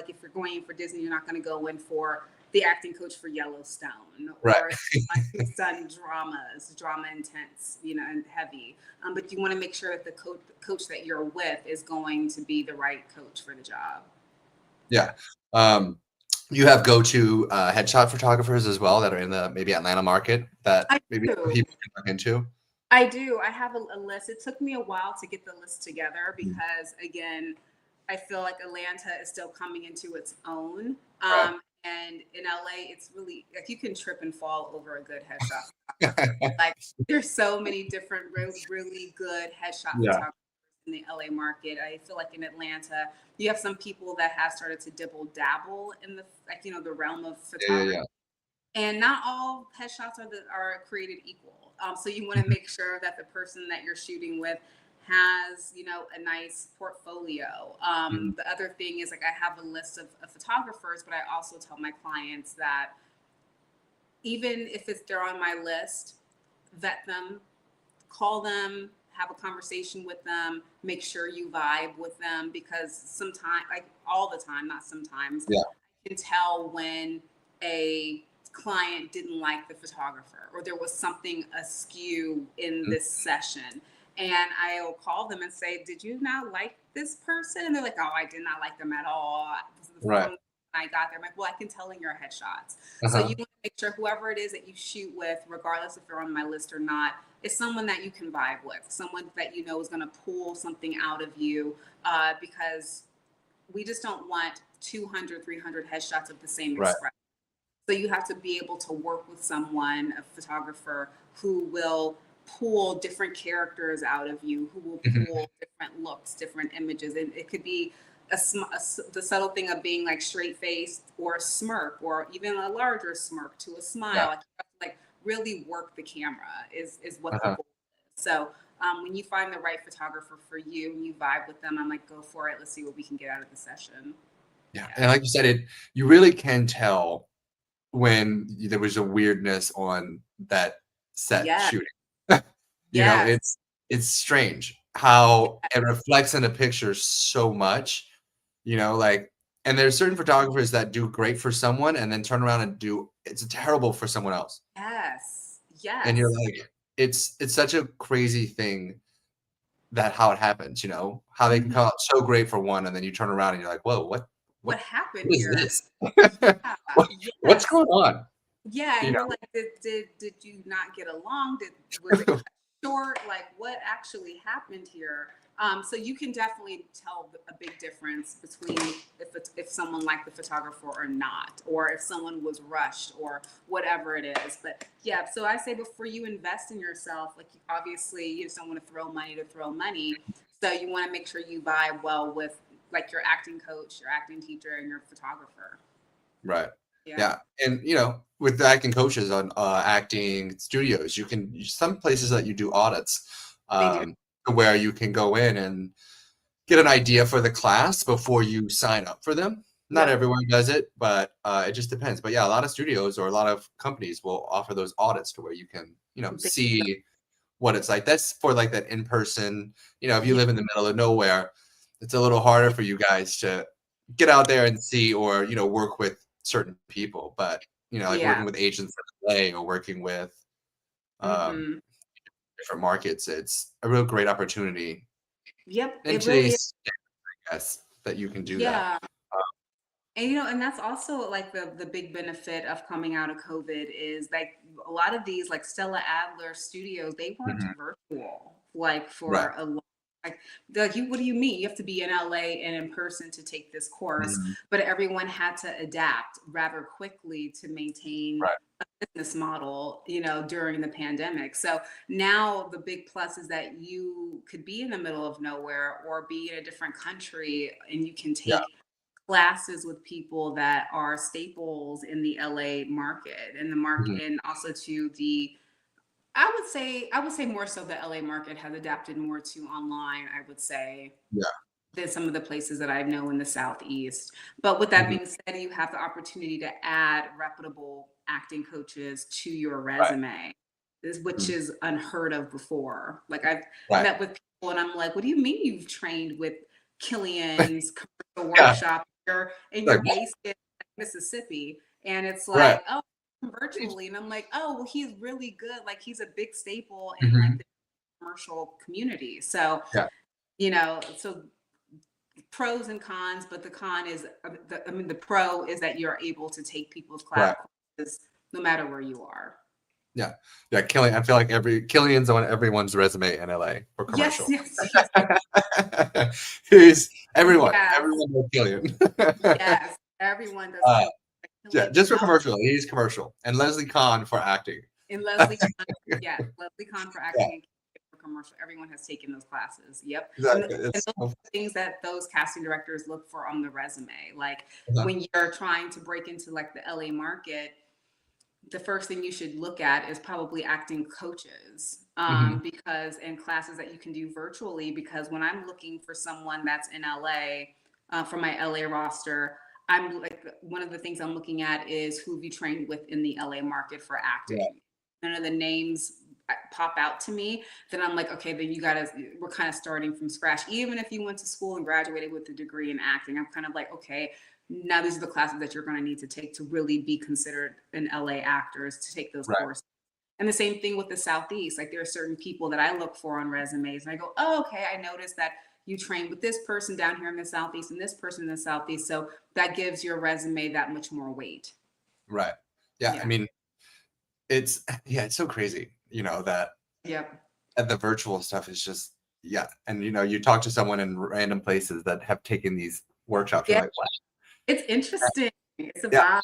if you're going in for Disney, you're not going to go in for the acting coach for Yellowstone, Right. or if who's done dramas, drama intense, and heavy. But you want to make sure that the coach that you're with is going to be the right coach for the job. Yeah. You have go-to headshot photographers as well that are in the maybe Atlanta market that I maybe do. people can look into. I do. I have a list. It took me a while to get the list together Mm. because, again, I feel like Atlanta is still coming into its own. Right. And in LA, it's really like you can trip and fall over a good headshot photographer. Like there's so many different really good headshot Yeah. photographers in the LA market. I feel like in Atlanta, you have some people that have started to dibble dabble in the realm of Yeah. photography, Yeah. and not all headshots are created equal. So you want to Mhm. make sure that the person that you're shooting with has a nice portfolio. Mhm. The other thing is, like, I have a list of photographers, but I also tell my clients that even if they're on my list, vet them, call them, have a conversation with them, make sure you vibe with them, because sometimes, like all the time, not sometimes, Yeah. I can tell when a client didn't like the photographer or there was something askew in Mhm. this session. And I'll call them and say, did you not like this person? And they're like, oh, I did not like them at all. Right. From when I got there, I'm like, well, I can tell in your headshots. So you Uh-huh. want to make sure whoever it is that you shoot with, regardless if they're on my list or not, is someone that you can vibe with, someone that you know is going to pull something out of you, because we just don't want 200, 300 headshots of the same Right. expression. So you have to be able to work with someone, a photographer, who will pull different characters out of you, who will Mhm. pull different looks, different images. And it could be the subtle thing of being like straight faced or a smirk, or even a larger smirk to a Yeah. smile. Like really work the camera is what the Uh-huh. goal is. So when you find the right photographer for you and you vibe with them, I'm like, go for it. Let's see what we can get out of the session. Yeah. Yeah. And like you said, you really can tell when there was a weirdness on that set Yeah. shooting. Yes. It's strange how it reflects in a picture so much, like, and there's certain photographers that do great for someone and then turn around and do it's terrible for someone else. Yes. And you're Yes. like, it's such a crazy thing that how it happens, how they can Mhm. come out so great for one, and then you turn around and you're like, whoa, What what happened what is here? this? Yeah. What's Yes. going on? Yeah. You And know? you're like, did you not get along? Was it cut short? Like, what actually happened here? So you can definitely tell a big difference between if someone liked the photographer or not, or if someone was rushed or whatever it is. But yeah, so I say before you invest in yourself, like obviously you just don't want to throw money to throw money. So you want to make sure you vibe well with like your acting coach, your acting teacher, and your photographer. Right. Yeah, Yeah. And with the acting coaches on acting studios, some places that you do audits, they do. where you can go in and get an idea for the class before you sign up for them. Not Yep. everyone does it, but it just depends. But yeah, a lot of studios or a lot of companies will offer those audits to where you can, They, see what it's like. That's for like that in person. If you yeah, live in the middle of nowhere, it's a little harder for you guys to get out there and see or work with certain people. But like yeah. working with agents in LA or working with um, Hmm. different markets, it's a real great opportunity Yep, in it really is. today's yes that you can do that. Yeah. And and that's also like the big benefit of coming out of COVID is like a lot of these like Stella Adler studios, they weren't Mhm. virtual like Right. for a long like they're like you what do you mean? You have to be in LA and in person to take this course. Mhm. But everyone had to adapt rather quickly to maintain Right. business model, during the pandemic. So now the big plus is that you could be in the middle of nowhere or be in a different country and you can Yeah. take classes with people that are staples in the LA market and the market Mhm. and also to the I would say more so the LA market has adapted more to online, I would say, Yeah. than some of the places that I know in the Southeast. But with that Mhm. being said, you have the opportunity to add reputable acting coaches to your Right. resume, which Mhm. is unheard of before. Like I've Right. met with people and I'm like, what do you mean you've trained with Killian's commercial Yeah. workshop and Like, you're what? based in Mississippi? And it's Right. like, oh, virtually. And I'm like, oh, well, he's really good. Like he's a big staple in like Mhm. the commercial community. So, Yeah. so pros and cons, but the con is, the pro is that you're able to take people's Right. classes no matter where you are. Yeah. Yeah. Killian. I feel like Killian's on everyone's resume in LA for Yes, commercial. yes, yes, Who's everyone? yes, Everyone knows Killian. yes. Everyone does uh, yeah. Killian. Just for commercial. He's commercial. And Leslie Kahn for acting. And yeah, Leslie Kahn for Yeah. acting and for commercial. Everyone has taken those classes. Yep. Exactly. And It's those are the things that those casting directors look for on the resume. Like uh-huh. when you're trying to break into like the LA market, the first thing you should look at is probably acting coaches Mhm. because and classes that you can do virtually because when I'm looking for someone that's in LA for my LA roster, I'm like one of the things I'm looking at is who have you trained with in the LA market for Yeah. acting. None of the names pop out to me, then I'm like, okay, then we're kind of starting from scratch. Even if you went to school and graduated with a degree in acting, I'm kind of like, okay, now these are the classes that you're going to need to take to really be considered an LA actors to take those Right. courses. And the same thing with the Southeast. Like there are certain people that I look for on resumes and I go, oh, okay, I noticed that you trained with this person down here in the Southeast and this person in the Southeast. So that gives your resume that much more weight. Right. Yeah. I Yeah. mean, it's it's so crazy, that Yep. the virtual stuff is just yeah. And you talk to someone in random places that have taken these workshops, you're Yeah. like, what? It's interesting. It's a Yeah. vibe.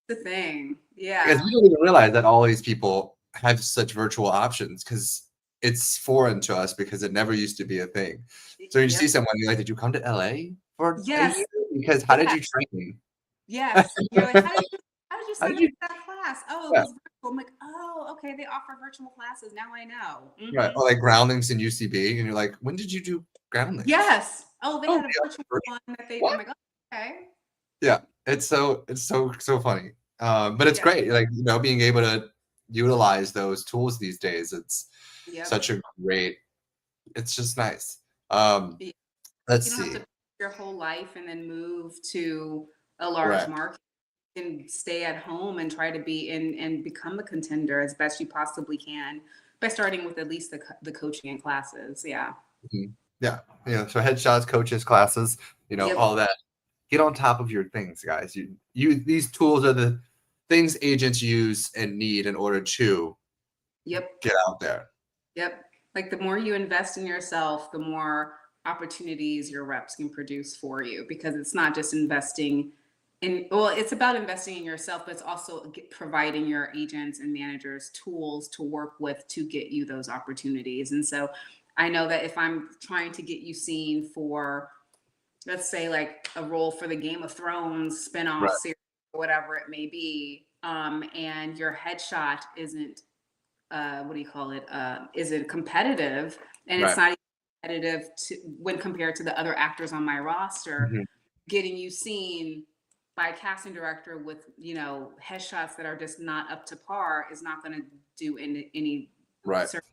It's a thing. Because Yeah. we don't even realize that all these people have such virtual options because it's foreign to us because it never used to be a thing. So you see Yep. someone, you're like, did you come to LA for a year? Yes. Because how did Yeah. you train? Yes. You're like, how did you How sign did up you? for that class? Oh, it Yeah, was virtual. I'm like, oh, okay. They offer virtual classes. Now I know. right. Or like groundlings in UCB, and you're like, when did you do groundlings? Yes. Oh, they Oh, had a we have virtual virtual. one that I'm What? like, oh, okay. Yeah, it's so funny. But it's Yeah. great, like being able to utilize those tools these days. It's Yep. such a great. It's just nice. Um, You let's don't have to see. pick your whole life and then move to a large Right. market and stay at home and try to be in and become a contender as best you possibly can by starting with at least the coaching and classes. Yeah. Mhm. Yeah. So headshots, coaches, classes, Yep. all that. Get on top of your things, guys. These tools are the things agents use and need in order to Yep. get out there. Yep. Like the more you invest in yourself, the more opportunities your reps can produce for you because it's not just investing well, it's about investing in yourself, but it's also providing your agents and managers tools to work with to get you those opportunities. And so I know that if I'm trying to get you seen for, let's say, like a role for the Game of Thrones spinoff Right. series, whatever it may be, and your headshot isn't what do you call it? Is it competitive? And it's Right. not competitive when compared to the other actors on my roster. Mhm. Getting you seen by a casting director with headshots that are just not up to par is not going to do any Right. service.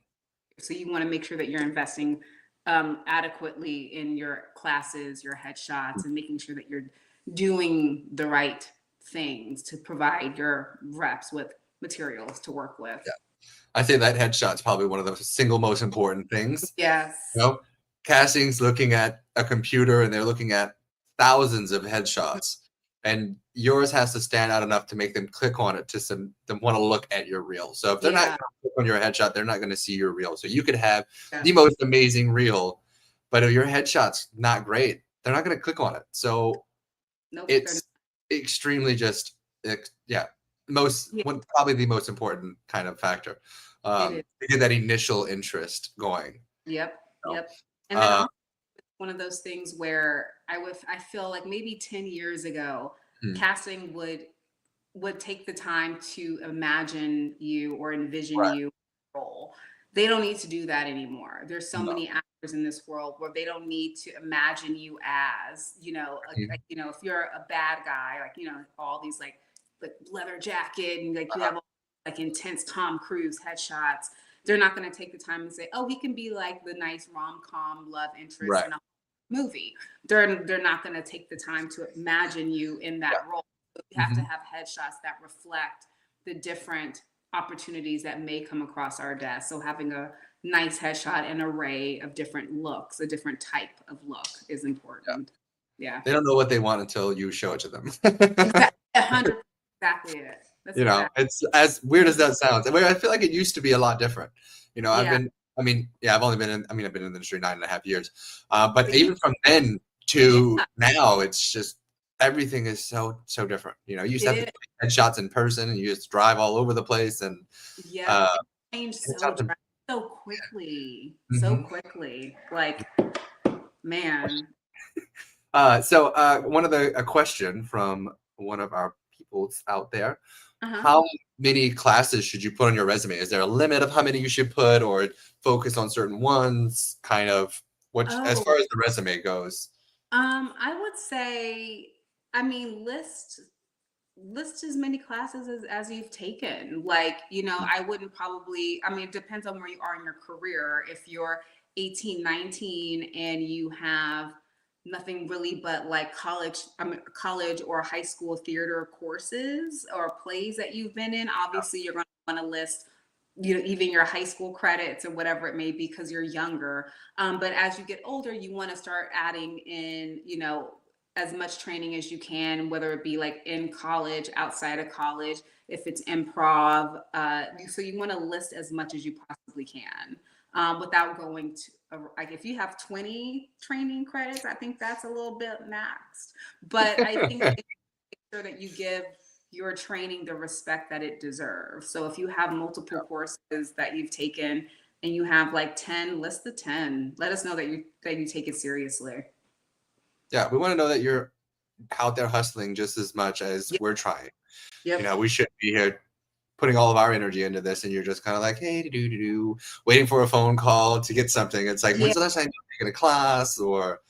So you want to make sure that you're investing adequately in your classes, your headshots, and making sure that you're doing the right things to provide your reps with materials to work with. Yeah. I say that headshot's probably one of the single most important things. You Yes. know, Casting's looking at a computer and they're looking at thousands of headshots. and yours has to stand out enough to make them click on it to want to look at your reel. So if they're not Yeah. going to click on your headshot, they're not going to see your reel. So you could have Yeah. the most amazing reel, but if your headshot's not great, they're not going to click on it. So Nope. it's extremely just probably the most important kind of factor to get that initial interest going. Yep. So, Yep. And then also one of those things where I feel like maybe 10 years ago, casting would take the time to imagine you or envision right. you role. They don't need to do that anymore. There's so No. many actors in this world where they don't need to imagine you as, like, if you're a bad guy, like, all these like leather jacket and like you have like intense Tom Cruise headshots. They're not going to take the time and say, oh, he can be like the nice rom-com love interest in a movie. They're not going to take the time to imagine you in that role. You have to have headshots that reflect the different opportunities that may come across our desk. So having a nice headshot, an array of different looks, a different type of look is important. Yeah. They don't know what they want until you show it to them. Exactly. 100%. Exactly it. That's it's as weird as that sounds. I feel like it used to be a lot different. I've been in the industry 9.5 years. But even from then to now, it's just everything is so different. You used to have to take headshots in person and you just drive all over the place and it changed so quickly. So quickly. Like, man. So a question from one of our people out there. How many classes should you put on your resume? Is there a limit of how many you should put, or focus on certain ones? Kind of as far as the resume goes. I would say, list as many classes as you've taken. Like, I wouldn't probably, it depends on where you are in your career. If you're 18, 19 and you have nothing really but like college or high school theater courses or plays that you've been in, obviously you're going to want to list even your high school credits or whatever it may be because you're younger. But as you get older, you want to start adding in, as much training as you can, whether it be like in college, outside of college, if it's improv. So you want to list as much as you possibly can without going to, like if you have 20 training credits, I think that's a little bit maxed. But I think make sure that you give your training the respect that it deserves. So if you have multiple courses that you've taken and you have like 10, list the 10. Let us know that you take it seriously. Yeah, we want to know that you're out there hustling just as much as we're trying. We shouldn't be here putting all of our energy into this, and you're just kind of like, hey, waiting for a phone call to get something. It's like, when's the last time you've taken a class, or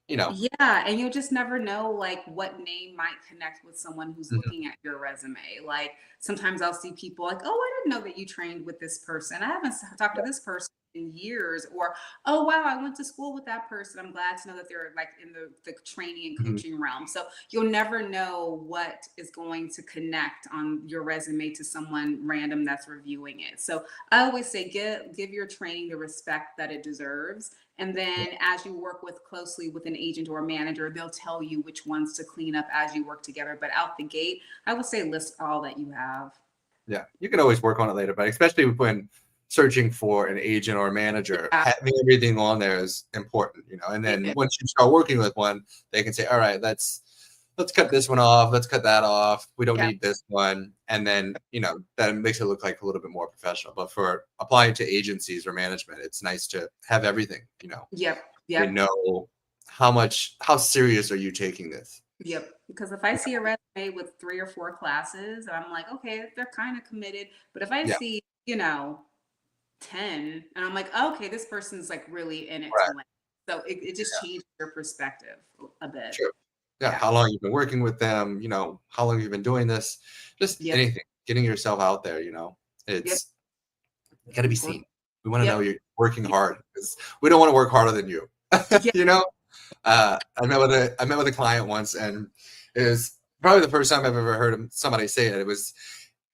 Yeah, and you'll just never know like what name might connect with someone who's looking at your resume. Like sometimes I'll see people like, oh, I didn't know that you trained with this person. I haven't talked to this person in years. Or, oh wow, I went to school with that person. I'm glad to know that they're like in the training and coaching realm. So you'll never know what is going to connect on your resume to someone random that's reviewing it. So I always say give your training the respect that it deserves. And then as you work closely with an agent or a manager, they'll tell you which ones to clean up as you work together. But out the gate, I would say list all that you have. Yeah, you can always work on it later, but especially when searching for an agent or a manager, having everything on there is important, and then once you start working with one, they can say, all right, let's cut this one off. Let's cut that off. We don't need this one. And then, that makes it look like a little bit more professional. But for applying to agencies or management, it's nice to have everything, Yep. You know, how serious are you taking this? Yep. Because if I see a resume with 3 or 4 classes, I'm like, okay, they're kind of committed. But if I see, 10 and I'm like, okay, this person's like really in it to win. So it just changes your perspective a bit. Sure. Yeah, how long you've been working with them, how long you've been doing this, just anything, getting yourself out there, it's got to be seen. We want to know you're working hard because we don't want to work harder than you. I met with a client once, and it was probably the first time I've ever heard somebody say it.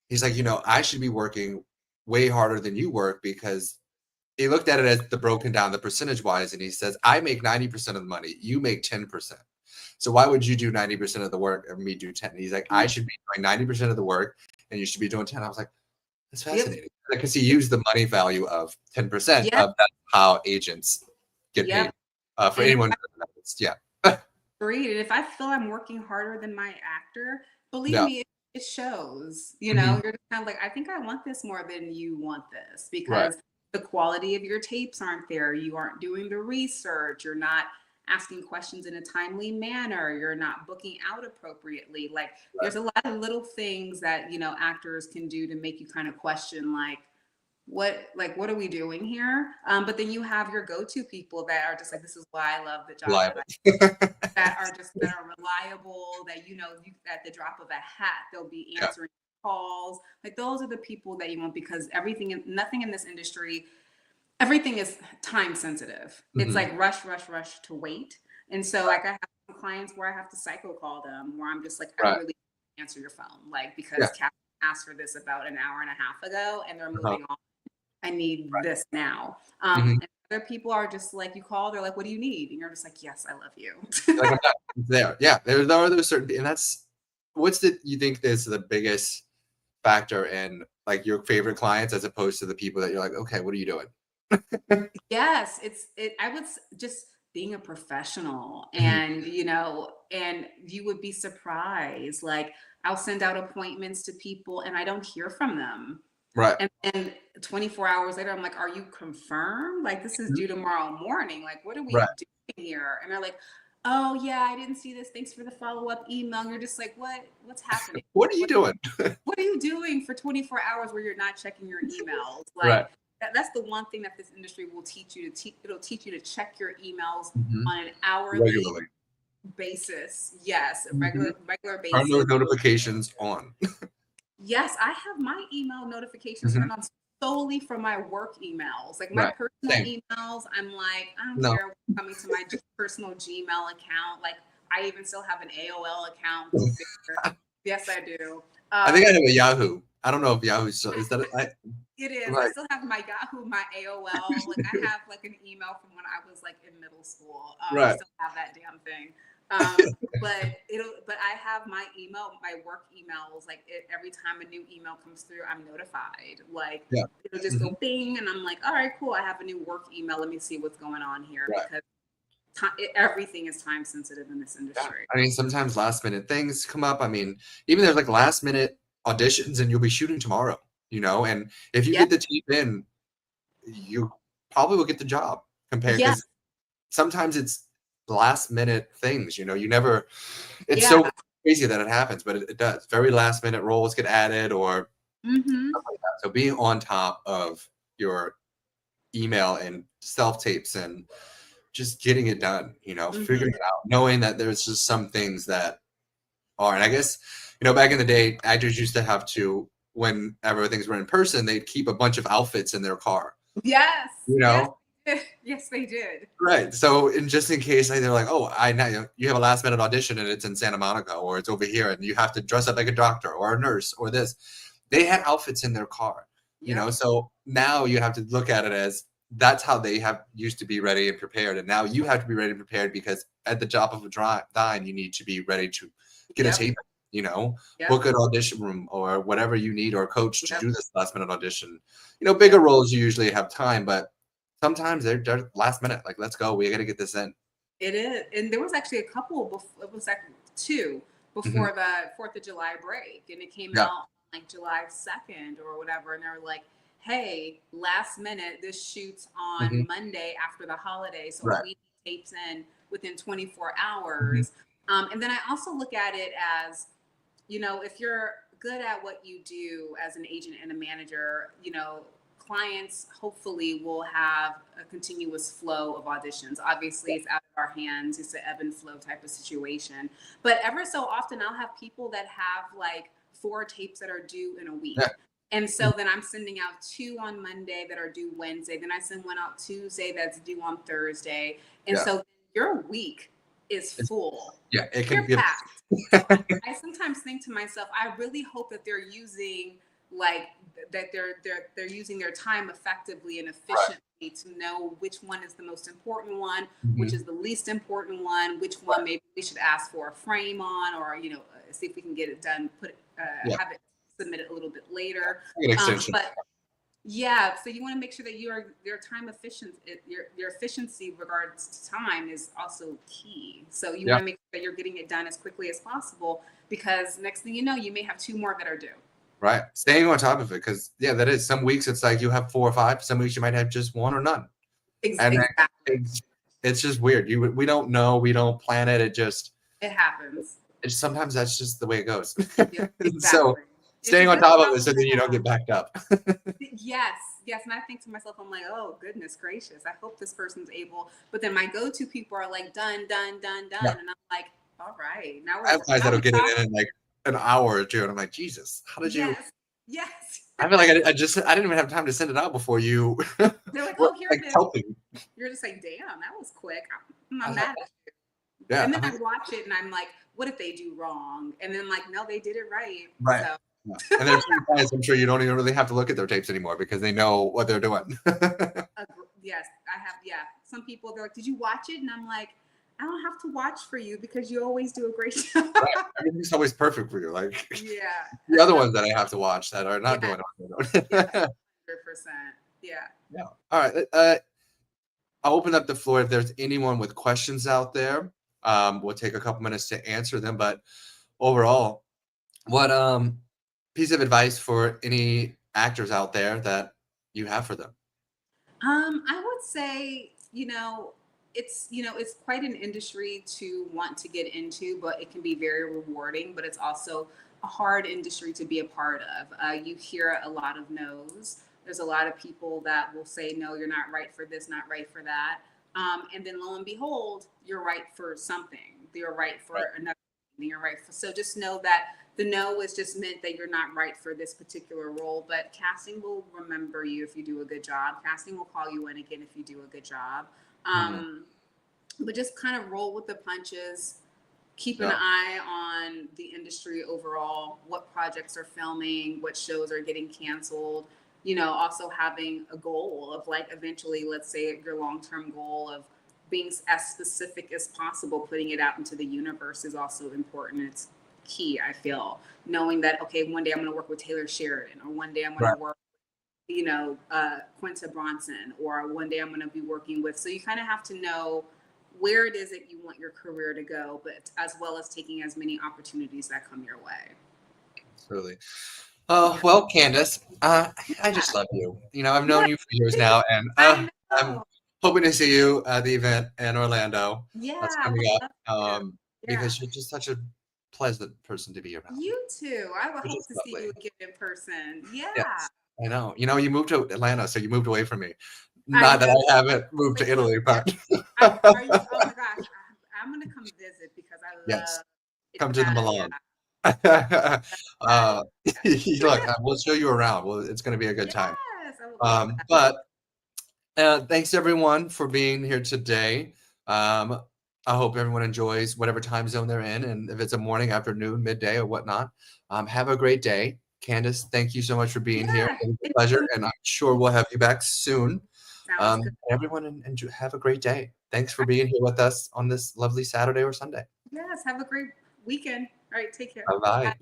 He's like, I should be working way harder than you work, because he looked at it as the broken down, the percentage wise, and he says, I make 90% of the money, you make 10%. So why would you do 90% of the work and me do 10? And he's like, I Mm. should be doing 90% of the work and you should be doing 10. I was like, that's Yep. fascinating. Because he used the money value of 10% Yep. of that's how agents get paid. Yep. For And anyone, yeah. agreed. And if I feel I'm working harder than my actor, believe Yeah. me, it shows. You Mhm. know, you're just kind of like, I think I want this more than you want this Right. because the quality of your tapes aren't there. You aren't doing the research. You're not asking questions in a timely manner. You're not booking out appropriately. Like, there's a lot of little things that, you know, actors can do to make you kind of question, what are we doing here? But then you have your go-to people that are just like, this is why I love the job that Liable. that are reliable, that you know, you at the drop of a hat they'll be Yeah. answering calls. Like, those are the people that you want, because nothing in this industry, everything is time sensitive. It's Mhm. like rush, rush, rush to wait. And so like I have some clients where I have to psycho call them, where I'm just like, I Right. really answer your phone, like, because Yeah. Catherine asked for this about an hour and a half ago and they're Uh-huh. moving on. I need Right. this now. Mhm. And other people are just like, you call, they're like, what do you need? And you're just like, yes, I love you. Like, I'm not there. Yeah. There are those certain, and that's you think is the biggest factor in like your favorite clients as opposed to the people that you're like, okay, what are you doing? Yes, I would just being a professional, Mhm. and you know, and you would be surprised. Like, I'll send out appointments to people and I don't hear from them. Right. And 24 hours later, I'm like, are you confirmed? Like, this is Mhm. due tomorrow morning. Like, what are we Right. doing here? And they're like, oh yeah, I didn't see this. Thanks for the follow-up email. And you're just like, what's happening? What are you doing? What are you doing for 24 hours where you're not checking your emails? Right. Like, that's the one thing that this industry will teach you it'll teach you to check your emails Mhm. on an hourly Regularly. basis. Yes, a Mhm. regular Turn basis. those notifications on. Yes, I have my email notifications Mhm. turned on solely for my work emails. Like, my Right. personal Same. emails, I'm like, I don't No. care what's coming to my personal Gmail account. Like, I even still have an AOL account. Go figure. Yes, I do. I think I have a Yahoo. I don't know if Yahoo still is that. It is. I Right. still have my Yahoo, my AOL. Like, I have like an email from when I was like in middle school. I Right. still have that damn thing. But I have my email, my work emails. Like, every time a new email comes through, I'm notified. Like, Yeah. it'll just Mhm. go bing, and I'm like, all right, cool. I have a new work email. Let me see what's going on here, Right. because everything is time sensitive in this Yeah. industry. I mean, sometimes last minute things come up. I mean, even there's like last minute auditions and you'll be shooting tomorrow, and if you Yeah. get the tape in, you probably will get the job compared Yeah. because sometimes it's last minute things, you never, it's Yeah. so crazy that it happens, but it does. Very last minute roles get added or Mm-hmm. stuff like that. So being on top of your email and self tapes and just getting it done, Mm-hmm. figuring it out, knowing that there's just some things that are, and I guess, back in the day, actors used to have to, whenever things were in person, they'd keep a bunch of outfits in their car, Yes. you Yes. know? Yes, they did. Right. So, just in case they're like, oh, I know you have a last minute audition and it's in Santa Monica or it's over here and you have to dress up like a doctor or a nurse or this. They had outfits in their car, Yep. So now you have to look at it as that's how they have used to be ready and prepared. And now you have to be ready and prepared because at the drop of a dime, you need to be ready to get a Yep. tape, Yep. book an audition room or whatever you need or a coach to Yep. do this last minute audition. Bigger roles, you usually have time, but sometimes they're last minute. Like, let's go. We got to get this in. It is. And there was actually a couple before, it was like two Mhm. before the 4th of July break. And it came Yeah. out like July 2nd or whatever. And they were like, hey, last minute, this shoots on Mhm. Monday after the holiday. So Right. we need tapes in within 24 Mhm. hours. And then I also look at it as, if you're good at what you do as an agent and a manager, clients hopefully will have a continuous flow of auditions. Obviously, it's out of our hands. It's an ebb and flow type of situation. But ever so often, I'll have people that have like 4 tapes that are due in a week. Yeah. And so then I'm sending out 2 on Monday that are due Wednesday. Then I send one out Tuesday that's due on Thursday. And Yeah. so your week is full. Yeah. It You're can be. packed. So I sometimes think to myself, I really hope that they're using like that they're using their time effectively and efficiently to know which one is the most important one, which Mhm. is the least important one, which one maybe we should ask for a frame on, or see if we can get it done, Yeah. have it submitted a little bit later. Good extension. But yeah, so you want to make sure that your time efficient, your efficiency regards to time is also key. So you Yeah. want to make sure that you're getting it done as quickly as possible, because next thing you know, you may have two more that are due. Right. Staying on top of it, because that is, some weeks it's like you have 4 or 5. Some weeks you might have just 1 or none. And then Exactly. it's just weird. We don't know. We don't plan it. It happens. Sometimes that's just the way it goes. Yep, So exactly. It's staying a on good top of it problem so that you to don't get have. backed up. Yes, yes. And I think to myself, I'm like, oh goodness gracious, I hope this person's able. But then my go-to people are like, done, done, done, done, Yeah. and I'm like, all right, now I have guys now that'll we're get it talking. in like an hour or 2, and I'm like, Jesus, how did you? Yes, yes. I feel like I didn't even have time to send it out before you They're like, were oh, here like it is. helping. You're just like, damn, that was quick. I'm I'm like, mad at you. yeah, And then I'm I like, watch it and I'm like, what did they do wrong? And then like, no, they did it right. right. So Yeah. And there's some clients I'm sure you don't even really have to look at their tapes anymore because they know what they're doing. yes, I have. Yeah, some people they're like, did you watch it? And I'm like, I don't have to watch for you because you always do a great job. Right. Everything's always perfect for you. Like Yeah, the other ones that I have to watch that are not yeah, doing what they're yes, doing. 100%. Yeah. Yeah. All right. I'll open up the floor if there's anyone with questions out there. We'll take a couple minutes to answer them. But overall, what piece of advice for any actors out there that you have for them? I would say, it's quite an industry to want to get into, but it can be very rewarding, but it's also a hard industry to be a part of. You hear a lot of no's. There's a lot of people that will say, no, you're not right for this, not right for that. And then lo and behold, you're right for something. You're right for Right. another. You're right for, so just know that the no is just meant that you're not right for this particular role, but casting will remember you if you do a good job. Casting will call you in again if you do a good job. Mhm. But just kind of roll with the punches. Keep an Yeah. eye on the industry overall, what projects are filming, what shows are getting canceled. Also having a goal of like eventually, let's say your long-term goal of being as specific as possible, putting it out into the universe is also important. It's key, I feel. Knowing that, okay, one day I'm going to work with Taylor Sheridan, or one day I'm going Right. to work, Quinta Bronson, or one day I'm going to be working with. So you kind of have to know where it is that you want your career to go, but as well as taking as many opportunities that come your way. Absolutely. Oh, well, Candace, I just love you. I've known you for years now, and I I'm know. hoping to see you at the event in Orlando Yeah, that's I would coming up, love to. Yeah. because you're just such a pleasant person to be around. You too. I would You're hope just to see lovely. you again in person. Yeah. Yes, I know. You moved to Atlanta, so you moved away from me. I Not that know. I haven't moved Like, to look, Italy, but are you? Oh my gosh, I'm gonna come visit because I yes, love come to the Italia. Milan. Italia. Look, we'll show you around. Well, it's going to be a good time. Yes, I would love that. But thanks everyone for being here today. I hope everyone enjoys whatever time zone they're in, and if it's a morning, afternoon, midday, or whatnot. Have a great day. Candace, thank you so much for being here. Yeah, It was a thank pleasure, you. and I'm sure we'll have you back soon. Sounds good. Everyone, have a great day. Thanks for being here with us on this lovely Saturday or Sunday. Yes, have a great weekend. All right, take care. Bye bye.